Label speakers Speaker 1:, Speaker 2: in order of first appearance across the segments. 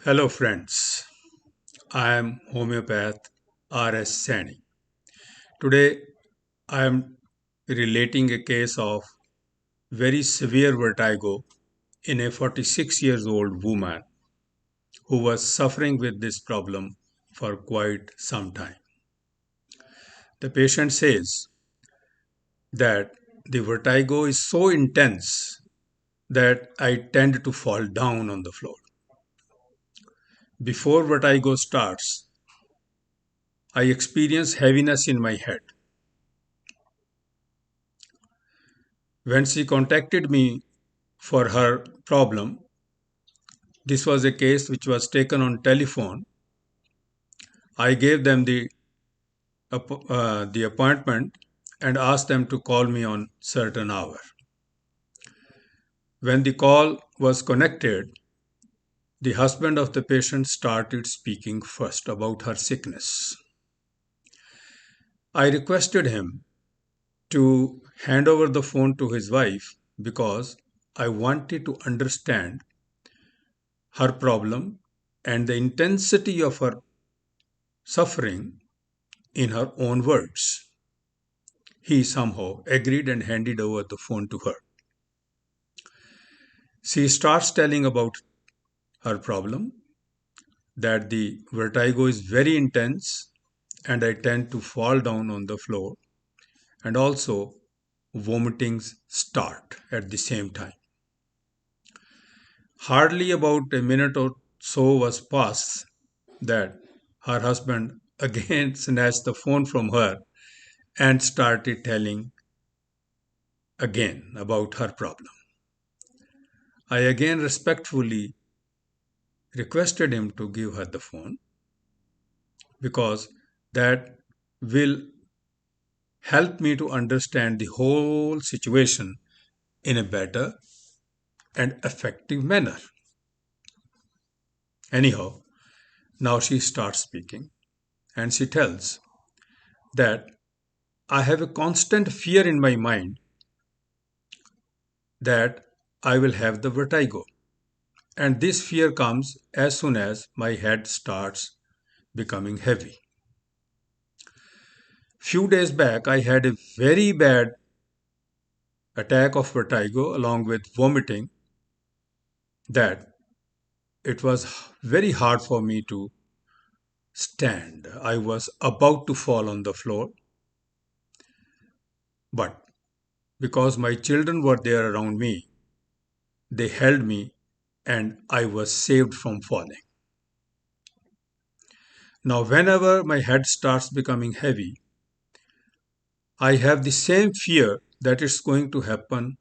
Speaker 1: Hello friends, I am homeopath R.S. Sani. Today I am relating a case of very severe vertigo in a 46 years old woman who was suffering with this problem for quite some time. The patient says that the vertigo is so intense that I tend to fall down on the floor. Before vertigo starts, I experience heaviness in my head. When she contacted me for her problem, this was a case which was taken on telephone. I gave them the appointment and asked them to call me on certain hour. When the call was connected, the husband of the patient started speaking first about her sickness. I requested him to hand over the phone to his wife because I wanted to understand her problem and the intensity of her suffering in her own words. He somehow agreed and handed over the phone to her. She starts telling about her problem, that the vertigo is very intense and I tend to fall down on the floor, and also vomitings start at the same time. Hardly about a minute or so was passed that her husband again snatched the phone from her and started telling again about her problem. I again respectfully requested him to give her the phone because that will help me to understand the whole situation in a better and effective manner. Anyhow, now she starts speaking and she tells that I have a constant fear in my mind that I will have the vertigo. And this fear comes as soon as my head starts becoming heavy. Few days back, I had a very bad attack of vertigo along with vomiting that it was very hard for me to stand. I was about to fall on the floor, but because my children were there around me, they held me and I was saved from falling. Now, whenever my head starts becoming heavy, I have the same fear that it's going to happen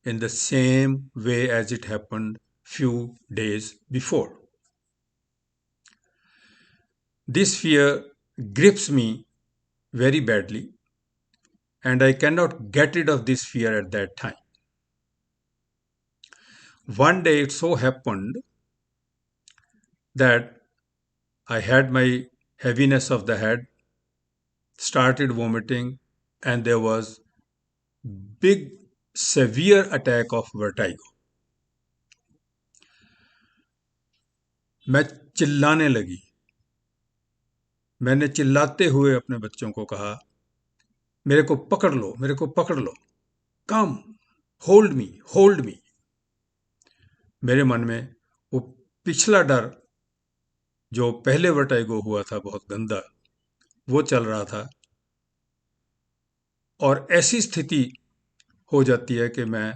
Speaker 1: in the same way as it happened few days before. This fear grips me very badly and I cannot get rid of this fear at that time. One day it so happened that I had my heaviness of the head, started vomiting, and there was big severe attack of vertigo. मैं चिल्लाने लगी. मैंने चिल्लाते हुए अपने बच्चों को कहा, मेरे को पकड़ लो, मेरे को पकड़ लो, कम, होल्ड मी, होल्ड मी. मेरे मन में वो पिछला डर जो पहले वर्टाइगो हुआ था बहुत गंदा, वो चल रहा था और ऐसी स्थिति हो जाती है कि मैं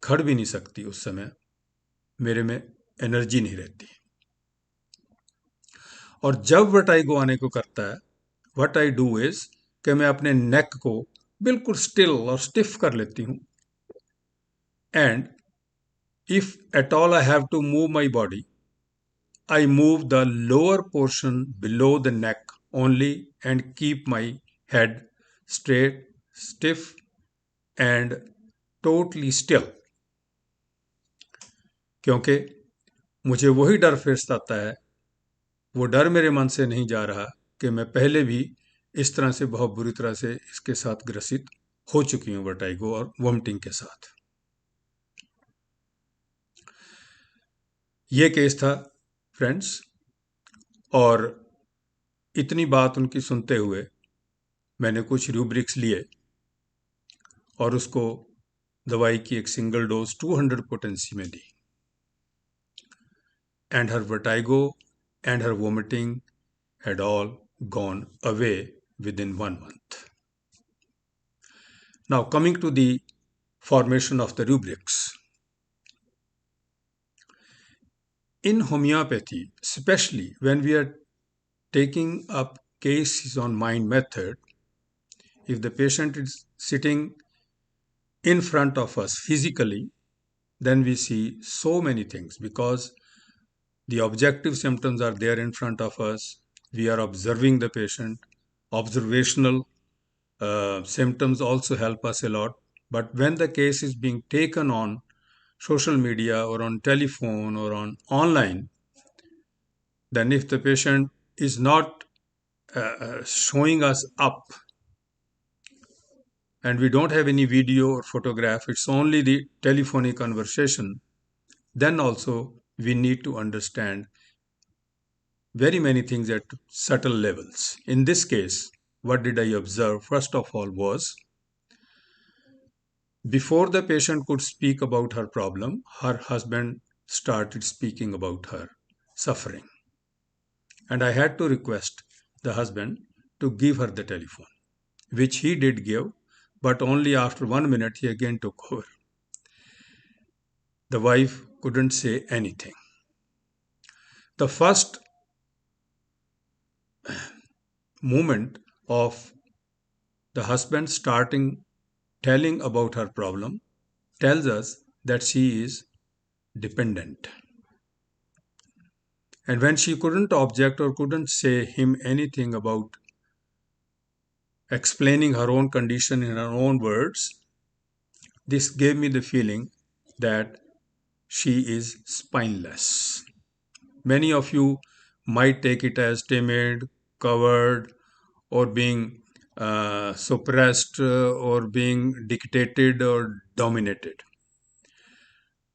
Speaker 1: खड़ भी नहीं सकती. उस समय मेरे में एनर्जी नहीं रहती. और जब वर्टाइगो आने को करता है, व्हाट आई डू इज कि मैं अपने नेक को बिल्कुल स्टिल और स्टिफ कर लेती हूं. And if at all I have to move my body, I move the lower portion below the neck only and keep my head straight, stiff and totally still. क्योंकि मुझे वही डर फिर सताता है. वो डर मेरे मन से नहीं जा रहा कि मैं पहले भी इस तरह से बहुत बुरी तरह से इसके साथ ग्रसित हो चुकी हूँ, वर्टाइगो और वोमिटिंग के साथ. ये केस था फ्रेंड्स, और इतनी बात उनकी सुनते हुए मैंने कुछ रूब्रिक्स लिए और उसको दवाई की एक सिंगल डोज 200 पोटेंसी में दी, and her vertigo and her vomiting had all gone away within 1 month. Now, coming to the formation of the rubrics. In homeopathy, especially when we are taking up cases on mind method, if the patient is sitting in front of us physically, then we see so many things because the objective symptoms are there in front of us. We are observing the patient. Observational symptoms also help us a lot. But when the case is being taken on social media or on telephone or on online, then if the patient is not showing us up and we don't have any video or photograph, it's only the telephonic conversation, then also we need to understand very many things at subtle levels. In this case, what did I observe? First of all was, before the patient could speak about her problem, her husband started speaking about her suffering. And I had to request the husband to give her the telephone, which he did give, but only after 1 minute he again took over. The wife couldn't say anything. The first moment of the husband starting telling about her problem tells us that she is dependent. And when she couldn't object or couldn't say him anything about explaining her own condition in her own words, this gave me the feeling that she is spineless. Many of you might take it as timid, covered, or being suppressed or being dictated or dominated.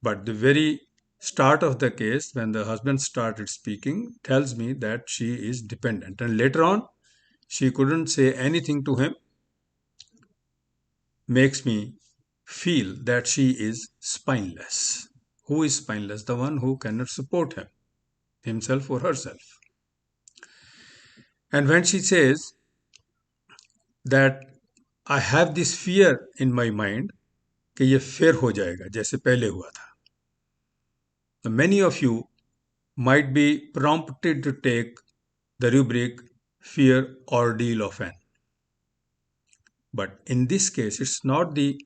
Speaker 1: But the very start of the case, when the husband started speaking, tells me that she is dependent. And later on, she couldn't say anything to him, makes me feel that she is spineless. Who is spineless? The one who cannot support him, himself or herself. And when she says that I have this fear in my mind कि ये फिर हो जाएगा जैसे पहले हुआ था. Many of you might be prompted to take the rubric fear ordeal of an. But in this case, it's not the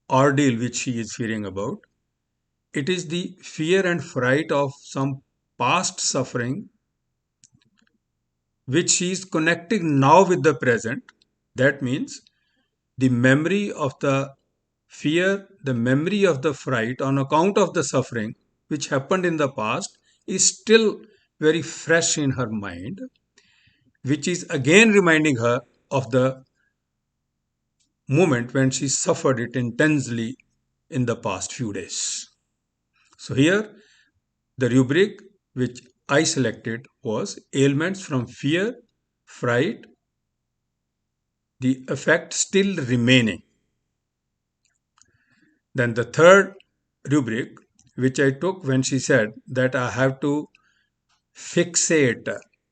Speaker 1: ordeal which she is fearing about. It is the fear and fright of some past suffering which she is connecting now with the present. That means the memory of the fear, the memory of the fright on account of the suffering which happened in the past is still very fresh in her mind, which is again reminding her of the moment when she suffered it intensely in the past few days. So here, the rubric which I selected was ailments from fear, fright, the effect still remaining. Then the third rubric, which I took when she said that I have to fixate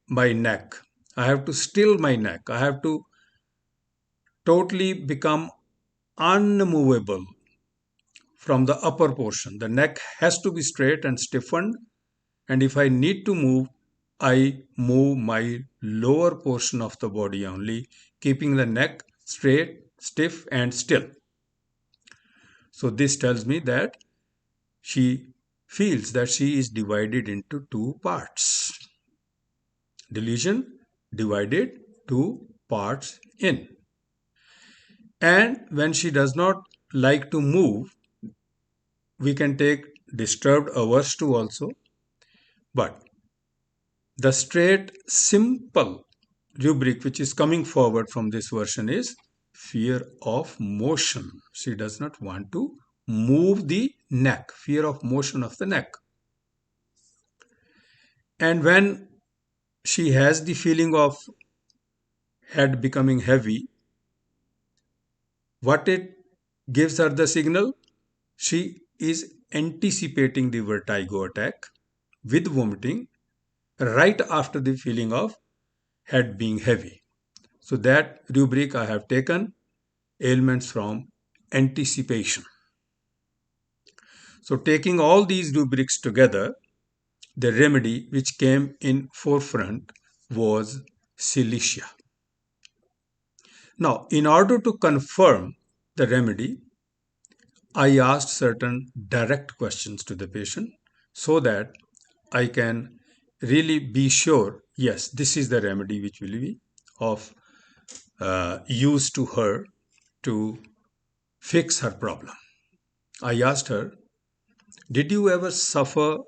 Speaker 1: my neck, I have to still my neck, I have to totally become unmovable from the upper portion. The neck has to be straight and stiffened, and if I need to move, I move my lower portion of the body only, keeping the neck straight, stiff, and still. So this tells me that she feels that she is divided into two parts. Delusion divided two parts in. And when she does not like to move, we can take disturbed averse too also. But the straight, simple rubric which is coming forward from this version is fear of motion. She does not want to move the neck, fear of motion of the neck. And when she has the feeling of head becoming heavy, what it gives her the signal? She is anticipating the vertigo attack with vomiting right after the feeling of head being heavy. So that rubric I have taken ailments from anticipation. So taking all these rubrics together, the remedy which came in forefront was cilicia. Now, in order to confirm the remedy, I asked certain direct questions to the patient so that I can really be sure, yes, this is the remedy which will be of use to her to fix her problem. I asked her, did you ever suffer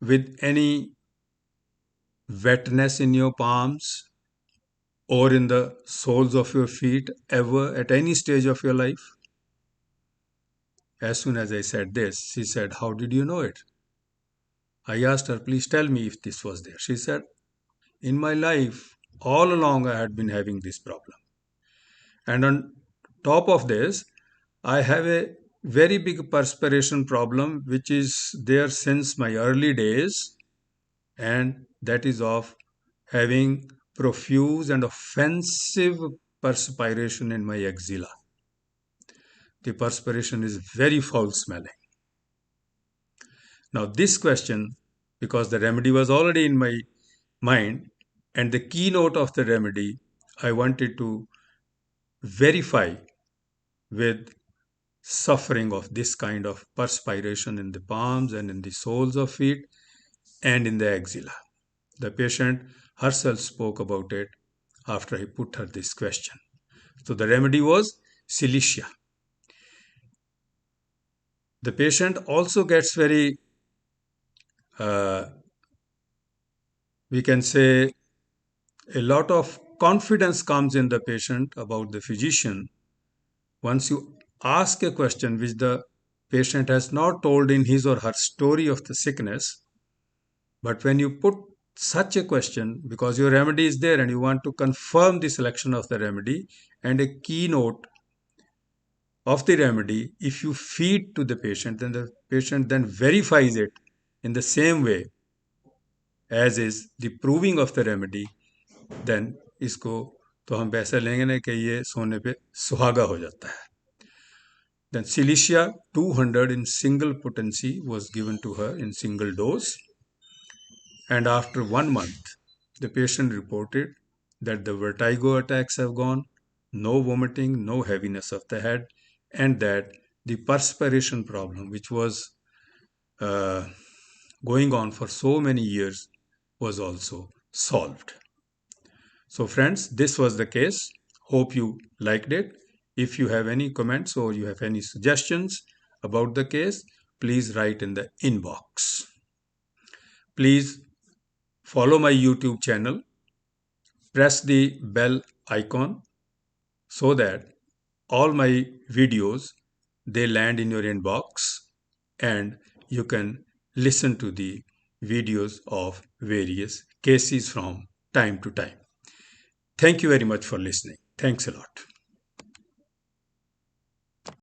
Speaker 1: with any wetness in your palms or in the soles of your feet ever at any stage of your life? As soon as I said this, she said, how did you know it? I asked her, please tell me if this was there. She said, in my life, all along I had been having this problem. And on top of this, I have a very big perspiration problem, which is there since my early days, and that is of having profuse and offensive perspiration in my axilla. The perspiration is very foul smelling. Now, this question, because the remedy was already in my mind, and the keynote of the remedy, I wanted to verify with suffering of this kind of perspiration in the palms and in the soles of feet and in the axilla. The patient herself spoke about it after I put her this question. So the remedy was cilicia. The patient also gets very, uh, we can say, a lot of confidence comes in the patient about the physician once you ask a question which the patient has not told in his or her story of the sickness. But when you put such a question, because your remedy is there and you want to confirm the selection of the remedy and a keynote of the remedy, if you feed to the patient, then the patient then verifies it in the same way as is the proving of the remedy, then इसको तो हम वैसे लेंगे ना कि ये सोने पे सुहागा हो जाता है. Then Cilicia 200 in single potency was given to her in single dose. And after 1 month, the patient reported that the vertigo attacks have gone, no vomiting, no heaviness of the head, and that the perspiration problem, which was uh, going on for so many years, was also solved. So, friends, this was the case. Hope you liked it. If you have any comments or you have any suggestions about the case, please write in the inbox. Please follow my YouTube channel. Press the bell icon so that all my videos they land in your inbox and you can listen to the videos of various cases from time to time. Thank you very much for listening. Thanks a lot.